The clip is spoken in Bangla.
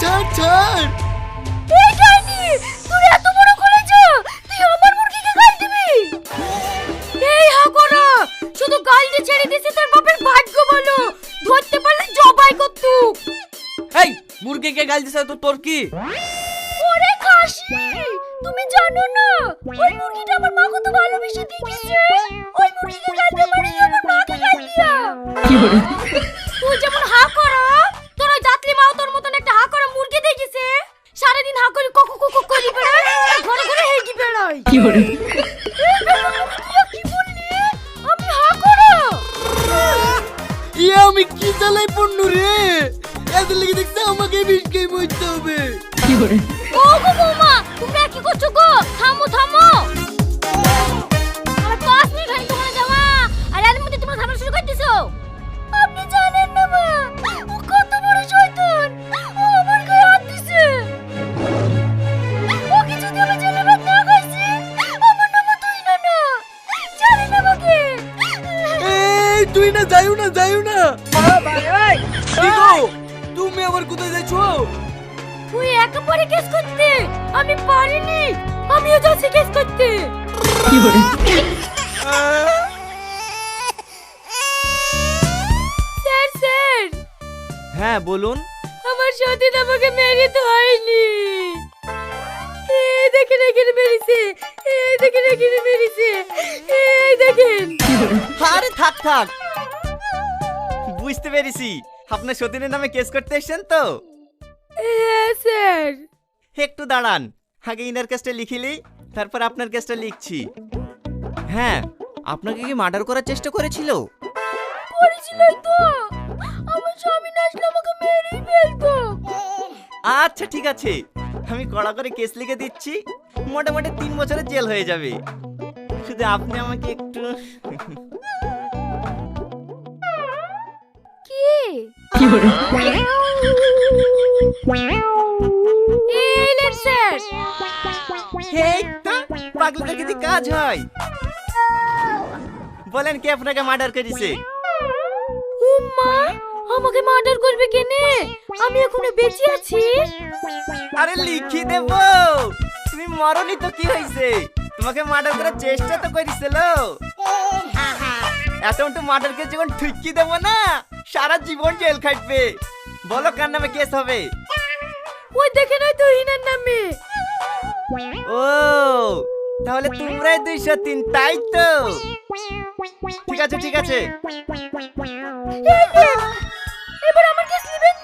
ছাড় ছাড়। এই ডাইনি, তুই এত বড় করেছ, তুই আমার মুরগিকে গাল দিবি? এই হা করো, শুধু গালটা ছেড়ে দিছে তোর বাপের ভাগ্য ভালো, ধরতে পারলে জবাই করতুক। এই মুরগিকে গাল দিছে তো তোর কি? ওরে খাসি, তুমি জানো না ওই মুরগিটা আমার মা কত ভালোবেসে দিয়েছে। ওই মুরগিকে গাল দিয়ে মানে আমার মাকে গাল দিয়া। তুই যেমন হা করো, তোর ওই জাতলি মাও তোর মতন একটা হা করা মুরগি দেখেছে, সারাদিন হা করে কক কক কক করে বেড়ায়, ঘরে ঘরে হেগি বেড়ায়। কি বললি? আমি হা করো। আমি কি চালাই পড়নু রে? এত লেগে দেখছে আমাকে বিষ খেয়ে মরতে হবে। ও গো বৌমা, তোমরা কি করছো গো? থামো থামো। আর 5 মিনিট হয়নি তোমরা যাওয়া, আর এর মধ্যে তোমরা ঝামেলা শুরু করে দিছো। আপনি জানেন না মা, ও কত বড় শয়তান, ও আমার গায়ে হাত দিছে। ও কি যদি আমি জেলে ভাত না খাইছি, আমার নাম তুই না না, জানেন আমাকে। এই তুই না যাইও না যাইও না। কি গো তুমি আবার কোথায় যাচ্ছো? তুই একেবারে কেস করতে, আমি পারিনি, আমিও যাচ্ছি কেস করতে। স্যার স্যার, হ্যাঁ বলুন। আমার সতীন আমাকে মেরে তো হয়নি। এই দেখেন এখানে মেরেছে, এই দেখেন এখানে মেরেছে, এই দেখেন। আরে থাক থাক, বুঝতে পেরেছি আপনার সতীনের নামে কেস করতে এসেছেন তো। হ্যাঁ স্যার। একটু দাঁড়ান, আগে ইনার কেসটা লিখিলি, তারপর আপনার কেসটা লিখছি। হ্যাঁ, আপনাকে কি মার্ডার করার চেষ্টা করেছিল? করেছিলই তো, আমার স্বামী না আসলে আমাকে মেরেই ফেলতো। আচ্ছা ঠিক আছে, আমি কড়া করে কেস লিখে দিচ্ছি, মোটামুটি 3 বছরের জেল হয়ে যাবে। শুধু আপনি আমাকে একটু কি এই লেন স্যার। এই তো পাগলাদের কি কাজ হয়? বলেন কে আপনাকে মার্ডার করেছে? উম্মা, আমাকে মার্ডার করবে কেনে? আমি এখনো বেঁচে আছি। আরে লিখি দেব, তুমি মরনি তো কি হয়েছে? তোমাকে মার্ডার করার চেষ্টা তো করেছিল। এতটা মার্ডার কেস যখন ঠিকই দেবো না, সারা জীবন জেল খাটবে। বলো কার নামে কেস হবে? ওই দেখে নয় তো হিনার নামে। ও তাহলে তোমরাই 203, তাই তো? ঠিক আছে ঠিক আছে। এবার আমার কেস নেবেন